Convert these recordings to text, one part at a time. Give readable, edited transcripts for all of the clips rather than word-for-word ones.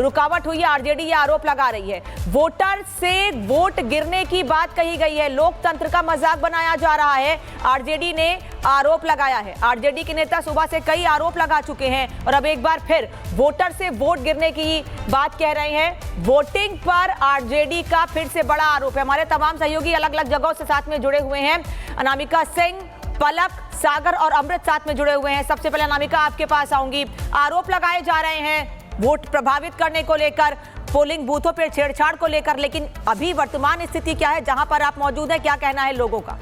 रुकावट हुई है, आरजेडी ये आरोप लगा रही है। वोटर से वोट गिरने की बात कही गई है, लोकतंत्र का मजाक बनाया जा रहा है, आरजेडी ने आरोप लगाया है। आरजेडी के नेता सुबह से कई आरोप लगा चुके हैं और अब एक बार फिर वोटर से वोट गिरने की बात कह रहे हैं। वोटिंग पर आरजेडी का फिर से बड़ा आरोप है। हमारे तमाम सहयोगी अलग अलग जगहों से साथ में जुड़े हुए हैं। अनामिका सिंह, पलक, सागर और अमृत साथ में जुड़े हुए हैं। सबसे पहले अनामिका आपके पास आऊंगी। आरोप लगाए जा रहे हैं वोट प्रभावित करने को लेकर, पोलिंग बूथों पर छेड़छाड़ को लेकर, लेकिन अभी वर्तमान स्थिति क्या है जहां पर आप मौजूद हैं, क्या कहना है लोगों का?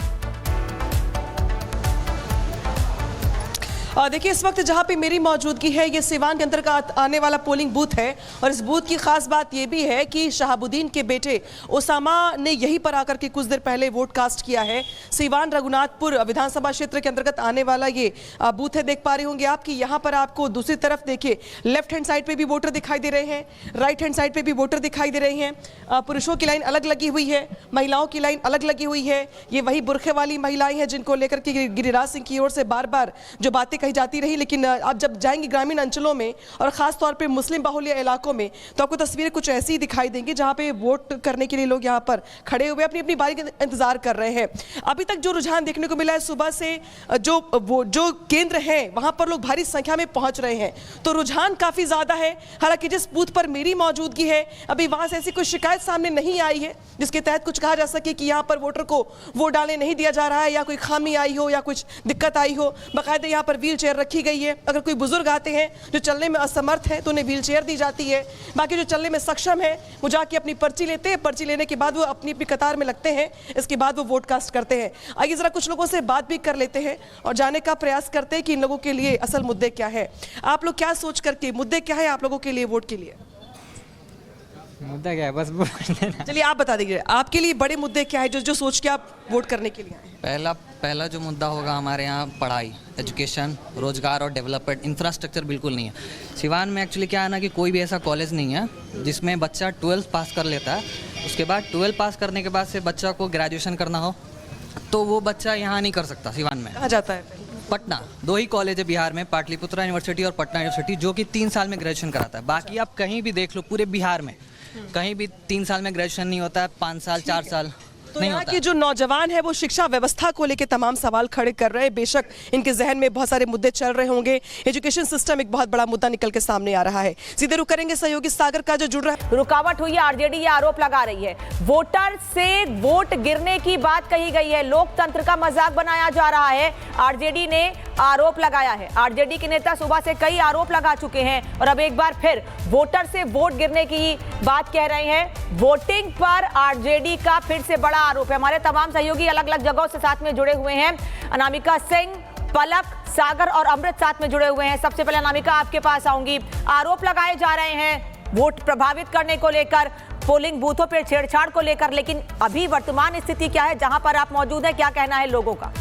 देखिए, इस वक्त जहां पे मेरी मौजूदगी है ये सिवान के अंतर्गत आने वाला पोलिंग बूथ है और इस बूथ की खास बात ये भी है कि शहाबुद्दीन के बेटे ओसामा ने यहीं पर आकर के कुछ देर पहले वोट कास्ट किया है। सिवान रघुनाथपुर विधानसभा क्षेत्र के अंतर्गत आने वाला ये बूथ है। देख पा रहे होंगे आप कि यहाँ पर आपको दूसरी तरफ देखिए लेफ्ट हैंड साइड पे भी वोटर दिखाई दे रहे हैं, राइट हैंड साइड पे भी वोटर दिखाई दे रहे हैं। पुरुषों की लाइन अलग लगी हुई है, महिलाओं की लाइन अलग लगी हुई है। ये वही बुरखे वाली महिलाएं हैं जिनको लेकर के गिरिराज सिंह की ओर से बार बार जो बातें जाती रही, लेकिन आप जब जाएंगे ग्रामीण अंचलों में और खास तौर पे मुस्लिम बाहुल्य इलाकों में तो आपको तस्वीरें कुछ ऐसी ही दिखाई देंगी जहां पे वोट करने के लिए लोग यहां पर खड़े हुए अपनी अपनी बारी का इंतजार कर रहे हैं। अभी तक जो रुझान देखने को मिला है, सुबह से जो केंद्र है वहां पर लोग भारी संख्या में पहुंच रहे हैं, तो रुझान काफी ज्यादा है। हालांकि जिस बूथ पर मेरी मौजूदगी है अभी वहां से ऐसी कोई शिकायत सामने नहीं आई है जिसके तहत कुछ कहा जा सके कि यहाँ पर वोटर को वोट डालने नहीं दिया जा रहा है या कोई खामी आई हो या कुछ दिक्कत आई हो। बाकायदा यहाँ पर व्हील चेयर रखी गई है। अगर कोई बुजुर्ग आते हैं जो चलने में असमर्थ है तो उन्हें व्हील चेयर दी जाती है। बाकी जो चलने में सक्षम है वो जाके अपनी पर्ची लेते हैं, पर्ची लेने के बाद वो अपनी अपनी कतार में लगते हैं, इसके बाद वो वोट कास्ट करते हैं। आइए जरा कुछ लोगों से बात भी कर लेते हैं और जानने का प्रयास करते हैं कि इन लोगों के लिए असल मुद्दे क्या है। आप लोग क्या सोच करके, मुद्दे क्या है आप लोगों के लिए वोट के लिए? मुद्दा क्या है, बस वोट देना। चलिए आप बता दीजिए आपके लिए बड़े मुद्दे क्या है जो सोच के आप वोट करने के लिए आए हैं? पहला जो मुद्दा होगा हमारे यहाँ पढ़ाई, एजुकेशन, रोजगार और डेवलपमेंट। इंफ्रास्ट्रक्चर बिल्कुल नहीं है सिवान में। एक्चुअली क्या है ना कि कोई भी ऐसा कॉलेज नहीं है जिसमें बच्चा 12th पास कर लेता है, उसके बाद 12 पास करने के बाद से बच्चा को ग्रेजुएशन करना हो तो वो बच्चा यहाँ नहीं कर सकता। सिवान में कहाँ जाता है? पटना। 2 ही कॉलेज है बिहार में, पाटलिपुत्रा यूनिवर्सिटी और पटना यूनिवर्सिटी, जो कि 3 साल में ग्रेजुएशन कराता है। बाकी आप कहीं भी देख लो पूरे बिहार में कहीं भी 3 साल में ग्रेजुएशन नहीं होता है, 5 साल 4 साल तो यहाँ के जो नौजवान है वो शिक्षा व्यवस्था को लेकर तमाम सवाल खड़े कर रहे हैं। बेशक इनके जहन में बहुत सारे मुद्दे चल रहे होंगे, एजुकेशन सिस्टम एक बहुत बड़ा मुद्दा निकल के सामने आ रहा है। सीधे रुक करेंगे सहयोगी सागर का जो जुड़ रहा है। रुकावट हुई है, आरजेडी ये आरोप लगा रही है। वोटर से वोट गिरने की बात कही गई है, लोकतंत्र का मजाक बनाया जा रहा है, आरजेडी ने आरोप लगाया है। आरजेडी के नेता सुबह से कई आरोप लगा चुके हैं और अब एक बार फिर वोटर से वोट गिरने की बात कह रहे हैं। वोटिंग पर आरजेडी का फिर से बड़ा आरोप है। हमारे तमाम सहयोगी अलग अलग जगहों से साथ में जुड़े हुए हैं। अनामिका सिंह, पलक, सागर और अमृत साथ में जुड़े हुए हैं। सबसे पहले अनामिका आपके पास आऊंगी। आरोप लगाए जा रहे हैं वोट प्रभावित करने को लेकर, पोलिंग बूथों पर छेड़छाड़ को लेकर, लेकिन अभी वर्तमान स्थिति क्या है जहां पर आप मौजूद हैं, क्या कहना है लोगों का?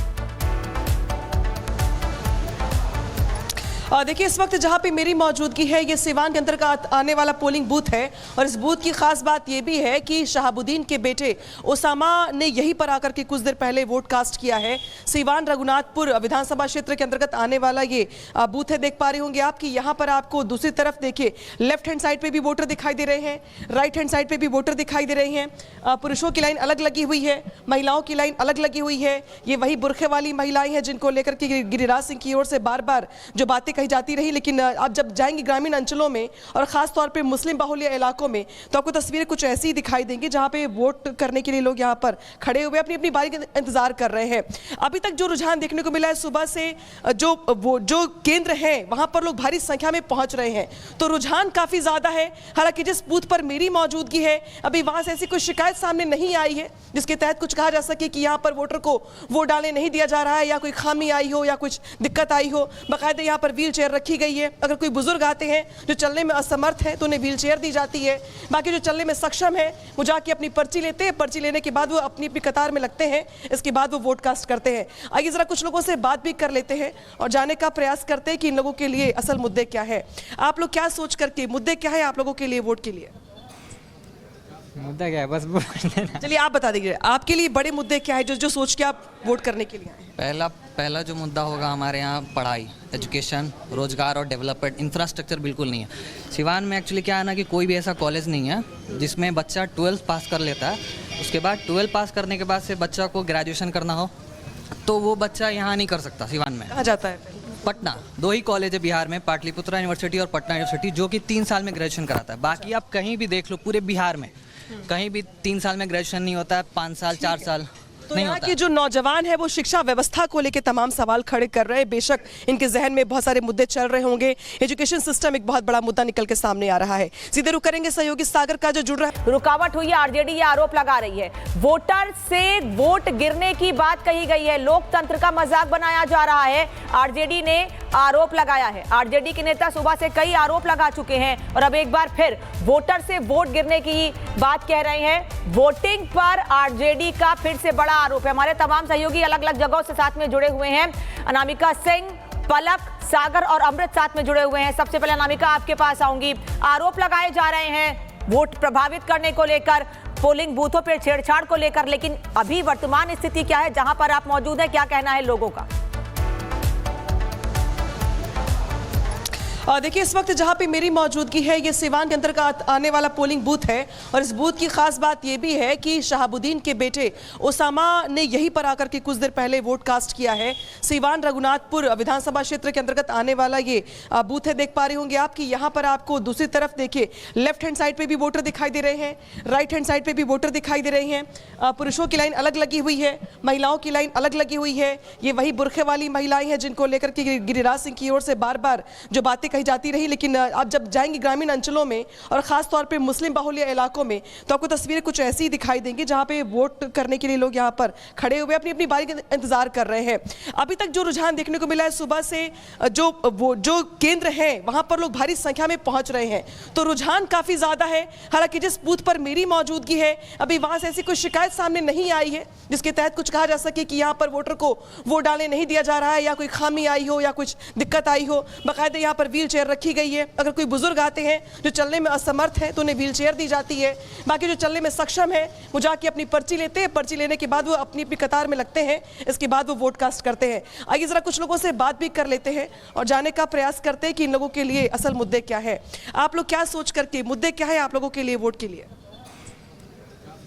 देखिए, इस वक्त जहां पे मेरी मौजूदगी है ये सिवान के अंतर्गत आने वाला पोलिंग बूथ है और इस बूथ की खास बात ये भी है कि शहाबुद्दीन के बेटे ओसामा ने यहीं पर आकर के कुछ देर पहले वोट कास्ट किया है। सिवान रघुनाथपुर विधानसभा क्षेत्र के अंतर्गत आने वाला ये बूथ है। देख पा रहे होंगे आप कि यहाँ पर आपको दूसरी तरफ देखिए लेफ्ट हैंड साइड पे भी वोटर दिखाई दे रहे हैं, राइट हैंड साइड पे भी वोटर दिखाई दे रहे हैं। पुरुषों की लाइन अलग लगी हुई है, महिलाओं की लाइन अलग लगी हुई है। ये वही बुरखे वाली महिलाएं हैं जिनको लेकर के गिरिराज सिंह की ओर से बार बार जो बातें कही जाती रही, लेकिन आप जब जाएंगे ग्रामीण अंचलों में और खास तौर पे मुस्लिम बाहुल्य इलाकों में तो आपको तस्वीरें कुछ ऐसी ही दिखाई देंगी जहां पे वोट करने के लिए लोग यहां पर खड़े हुए अपनी अपनी बारी का इंतजार कर रहे हैं। अभी तक जो रुझान देखने को मिला है, सुबह से जो केंद्र है वहां पर लोग भारी संख्या में पहुंच रहे हैं, तो रुझान काफी ज्यादा है। हालांकि जिस बूथ पर मेरी मौजूदगी है अभी वहां से ऐसी कोई शिकायत सामने नहीं आई है जिसके तहत कुछ कहा जा सके कि यहाँ पर वोटर को वोट डालने नहीं दिया जा रहा है या कोई खामी आई हो या कुछ दिक्कत आई हो। बाकायदा यहाँ पर व्हील चेयर रखी गई है। अगर कोई बुजुर्ग आते हैं जो चलने में असमर्थ है तो उन्हें व्हील चेयर दी जाती है। बाकी जो चलने में सक्षम है वो जाके अपनी पर्ची लेते हैं, पर्ची लेने के बाद वो अपनी अपनी कतार में लगते हैं, इसके बाद वो वोट कास्ट करते हैं। आइए जरा कुछ लोगों से बात भी कर लेते हैं और जानने का प्रयास करते हैं कि इन लोगों के लिए असल मुद्दे क्या है। आप लोग क्या सोच करके, मुद्दे क्या है आप लोगों के लिए वोट के लिए? मुद्दा क्या है, बस वोट देना। चलिए आप बता दीजिए, आपके लिए बड़े मुद्दे क्या है जो जो सोच के आप वोट करने के लिए आए हैं? पहला जो मुद्दा होगा हमारे यहाँ पढ़ाई, एजुकेशन, रोजगार और डेवलपमेंट, इंफ्रास्ट्रक्चर बिल्कुल नहीं है। सिवान में एक्चुअली क्या है ना कि कोई भी ऐसा कॉलेज नहीं है जिसमें बच्चा 12th पास कर लेता है, उसके बाद 12th पास करने के बाद से बच्चा को ग्रेजुएशन करना हो तो वो बच्चा यहाँ नहीं कर सकता। सिवान में कहाँ जाता है? पटना, 2 ही कॉलेज है बिहार में, पाटलिपुत्रा यूनिवर्सिटी और पटना यूनिवर्सिटी, जो कि 3 साल में ग्रेजुएशन कराता है। बाकी आप कहीं भी देख लो पूरे बिहार में कहीं भी 3 साल में ग्रेजुएशन नहीं होता है, 5 साल 4 साल तो नहीं यहाँ होता। के जो नौजवान है वो शिक्षा व्यवस्था को लेकर तमाम सवाल खड़े कर रहे हैं। बेशक इनके जहन में बहुत सारे मुद्दे चल रहे होंगे, एजुकेशन सिस्टम एक बहुत बड़ा मुद्दा निकल के सामने आ रहा है। सीधे रुक करेंगे सहयोगी सागर का जो जुड़ रहा है। रुकावट हुई है, आरजेडी ये आरोप लगा रही है वोटर से वोट गिरने की बात कही गई है, लोकतंत्र का मजाक बनाया जा रहा है। आरजेडी ने आरोप लगाया है, आरजेडी के नेता सुबह से कई आरोप लगा चुके हैं और अब एक बार फिर वोटर से वोट गिरने की बात कह रहे हैं। वोटिंग पर आरजेडी का फिर से बड़ा आरोप है। हमारे तमाम सहयोगी अलग अलग जगहों से साथ में जुड़े हुए हैं। अनामिका सिंह, पलक, सागर और अमृत साथ में जुड़े हुए हैं। सबसे पहले अनामिका आपके पास आऊंगी। आरोप लगाए जा रहे हैं वोट प्रभावित करने को लेकर, पोलिंग बूथों पर छेड़छाड़ को लेकर, लेकिन अभी वर्तमान स्थिति क्या है जहां पर आप मौजूद हैं, क्या कहना है लोगों का? देखिए इस वक्त जहाँ पे मेरी मौजूदगी है ये सिवान के अंतर्गत आने वाला पोलिंग बूथ है और इस बूथ की खास बात ये भी है कि शहाबुद्दीन के बेटे ओसामा ने यहीं पर आकर के कुछ देर पहले वोट कास्ट किया है। सिवान रघुनाथपुर विधानसभा क्षेत्र के अंतर्गत आने वाला ये बूथ है। देख पा रहे होंगे आप कि यहाँ पर आपको दूसरी तरफ देखिए लेफ्ट हैंड साइड पे भी वोटर दिखाई दे रहे हैं, राइट हैंड साइड पे भी वोटर दिखाई दे रहे हैं। पुरुषों की लाइन अलग लगी हुई है, महिलाओं की लाइन अलग लगी हुई है। ये वही बुरखे वाली महिलाएं हैं जिनको लेकर के गिरिराज सिंह की ओर से बार बार जो बातें कही जाती रही, लेकिन आप जब जाएंगे ग्रामीण अंचलों में और खास तौर पे मुस्लिम बाहुल्य इलाकों में तो आपको तस्वीरें कुछ ऐसी ही दिखाई देंगी जहां पे वोट करने के लिए लोग यहां पर खड़े हुए अपनी अपनी बारी का इंतजार कर रहे हैं। अभी तक जो रुझान देखने को मिला है सुबह से जो केंद्र है वहां पर लोग भारी संख्या में पहुंच रहे हैं, तो रुझान काफी ज्यादा है। हालांकि जिस बूथ पर मेरी मौजूदगी है अभी वहां से ऐसी कोई शिकायत सामने नहीं आई है जिसके तहत कुछ कहा जा सके कि यहाँ पर वोटर को वोट डालने नहीं दिया जा रहा है या कोई खामी आई हो या कुछ दिक्कत आई हो। बाकायदा यहाँ पर व्हील चेयर रखी गई है। अगर कोई बुजुर्ग आते हैं जो चलने में असमर्थ है तो उन्हें व्हील चेयर दी जाती है। बाकी जो चलने में सक्षम है वो जाके अपनी पर्ची लेते हैं, पर्ची लेने के बाद वो अपनी अपनी कतार में लगते हैं, इसके बाद वो वोट कास्ट करते हैं। आइए जरा कुछ लोगों से बात भी कर लेते हैं और जानने का प्रयास करते हैं कि इन लोगों के लिए असल मुद्दे क्या है। आप लोग क्या सोच करके, मुद्दे क्या है आप लोगों के लिए वोट के लिए?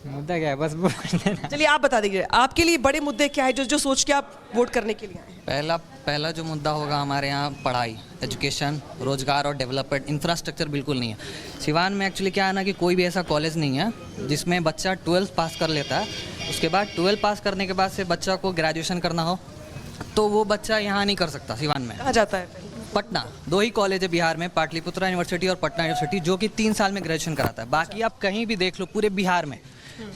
मुद्दा क्या है, बस वोट देना। चलिए आप बता दीजिए, आपके लिए बड़े मुद्दे क्या है जो जो सोच के आप वोट करने के लिए आए हैं? पहला जो मुद्दा होगा हमारे यहाँ पढ़ाई, एजुकेशन, रोजगार और डेवलपमेंट, इंफ्रास्ट्रक्चर बिल्कुल नहीं है। सिवान में एक्चुअली क्या है ना कि कोई भी ऐसा कॉलेज नहीं है जिसमें बच्चा 12th पास कर लेता है, उसके बाद 12th पास करने के बाद से बच्चा को ग्रेजुएशन करना हो तो वो बच्चा यहाँ नहीं कर सकता। सिवान में कहाँ जाता है? पटना, 2 ही कॉलेज है बिहार में, पाटलिपुत्रा यूनिवर्सिटी और पटना यूनिवर्सिटी, जो कि 3 साल में ग्रेजुएशन कराता है। बाकी आप कहीं भी देख लो पूरे बिहार में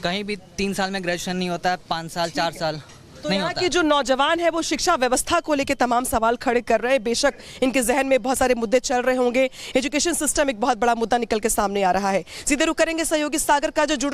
कहीं भी 3 साल में ग्रेजुएशन नहीं होता है, 5 साल 4 साल तो नहीं यहाँ होता। के जो नौजवान है वो शिक्षा व्यवस्था को लेकर तमाम सवाल खड़े कर रहे हैं। बेशक इनके जहन में बहुत सारे मुद्दे चल रहे होंगे, एजुकेशन सिस्टम एक बहुत बड़ा मुद्दा निकल के सामने आ रहा है। सीधे रुक करेंगे सहयोगी सागर का जो जुड़ रहा है।